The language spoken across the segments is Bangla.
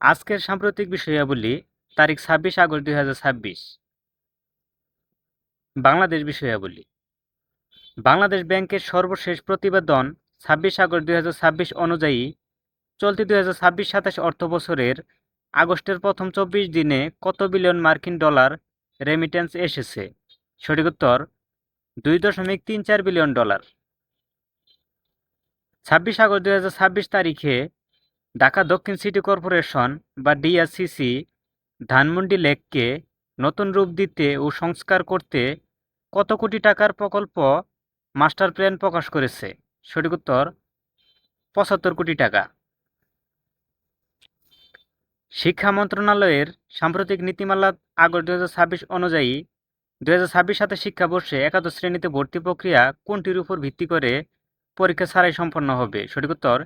আজকের সাম্প্রতিক বিষয়াবলী, তারিখ 26 আগস্ট 2026। বাংলাদেশ বিষয়াবলী। বাংলাদেশ ব্যাংকের সর্বশেষ প্রতিবেদন 26 আগস্ট 2026 অনুযায়ী চলতি 2026-27 অর্থবছরের আগস্টের প্রথম 24 দিনে কত বিলিয়ন মার্কিন ডলার রেমিটেন্স এসেছে? সঠিক উত্তর 2.34 বিলিয়ন ডলার। 26 আগস্ট 2026 তারিখে ঢাকা দক্ষিণ সিটি কর্পোরেশন বা ডিআরসিসি ধানমন্ডি লেককে নতুন রূপ দিতে ও সংস্কার করতে কত কোটি টাকার প্রকল্প মাস্টার প্ল্যান প্রকাশ করেছে? সঠিক উত্তর 75 কোটি টাকা। শিক্ষা মন্ত্রণালয়ের সাম্প্রতিক নীতিমালা আগস্ট 2026 অনুযায়ী 2026-27 শিক্ষাবর্ষে একাদশ শ্রেণীতে ভর্তি প্রক্রিয়া কোনটির উপর ভিত্তি করে পরীক্ষা ছাড়াই সম্পন্ন হবে? সঠিক উত্তর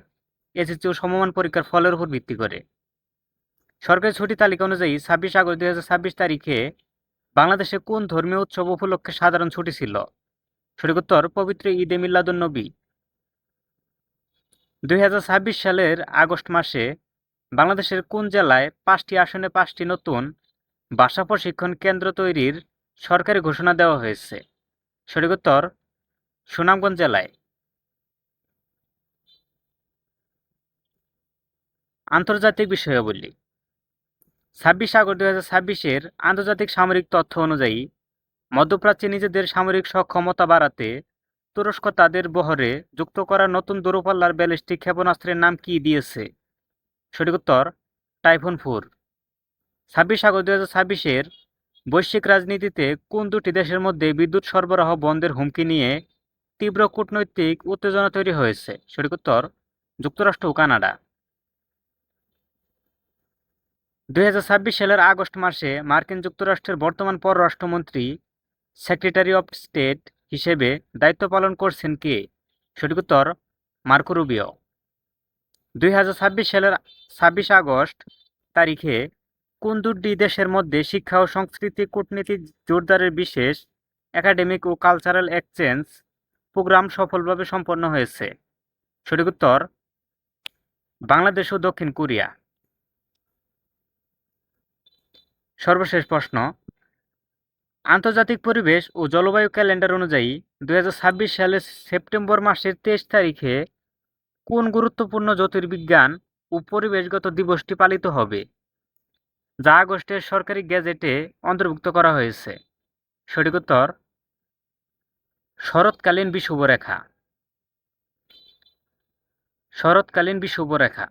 এসএসসি ও সমমান পরীক্ষার ফলের উপর ভিত্তি করে। সরকারি ছুটি তালিকা অনুযায়ী 26 আগস্ট 2026 তারিখে বাংলাদেশে কোন ধর্মীয় উৎসব উপলক্ষে সাধারণ ছুটি ছিল? সঠিক উত্তর পবিত্র ঈদে মিলাদুন্নবী। 2026 সালের আগস্ট মাসে বাংলাদেশের কোন জেলায় 5টি আসনে 5টি নতুন ভাষা প্রশিক্ষণ কেন্দ্র তৈরির সরকারি ঘোষণা দেওয়া হয়েছে? সঠিক উত্তর সুনামগঞ্জ জেলায়। আন্তর্জাতিক বিষয়াবলী। 26 আগস্ট 2026-এর আন্তর্জাতিক সামরিক তথ্য অনুযায়ী মধ্যপ্রাচ্যে নিজেদের সামরিক সক্ষমতা বাড়াতে তুরস্ক তাদের বহরে যুক্ত করা নতুন দূরপাল্লার ব্যালিস্টিক ক্ষেপণাস্ত্রের নাম কি দিয়েছে? সঠিক উত্তর টাইফুন 4। 26 আগস্ট 2026-এর বৈশ্বিক রাজনীতিতে কোন দুটি দেশের মধ্যে বিদ্যুৎ সরবরাহ বন্ধের হুমকি নিয়ে তীব্র কূটনৈতিক উত্তেজনা তৈরি হয়েছে? সঠিক উত্তর যুক্তরাষ্ট্র ও কানাডা। 2026 সালের আগস্ট মাসে মার্কিন যুক্তরাষ্ট্রের বর্তমান পররাষ্ট্রমন্ত্রী সেক্রেটারি অফ স্টেট হিসেবে দায়িত্ব পালন করছেন কে? সঠিক উত্তর মার্কো রুবিও। 2026 সালের 26 আগস্ট তারিখে কোন দুটি দেশের মধ্যে শিক্ষা ও সংস্কৃতি কূটনীতি জোরদারের বিশেষ একাডেমিক ও কালচারাল এক্সচেঞ্জ প্রোগ্রাম সফলভাবে সম্পন্ন হয়েছে? সঠিক উত্তর বাংলাদেশ ও দক্ষিণ কোরিয়া। সর্বশেষ প্রশ্ন, আন্তর্জাতিক পরিবেশ ও জলবায়ু ক্যালেন্ডার অনুযায়ী 2026 সালের সেপ্টেম্বর মাসের 23 তারিখে কোন গুরুত্বপূর্ণ জ্যোতির্বিজ্ঞান ও পরিবেশগত দিবসটি পালিত হবে, যা আগস্টের সরকারি গেজেটে অন্তর্ভুক্ত করা হয়েছে? সঠিক উত্তর শরৎকালীন বিষুবরেখা। শরৎকালীন বিষুবরেখা।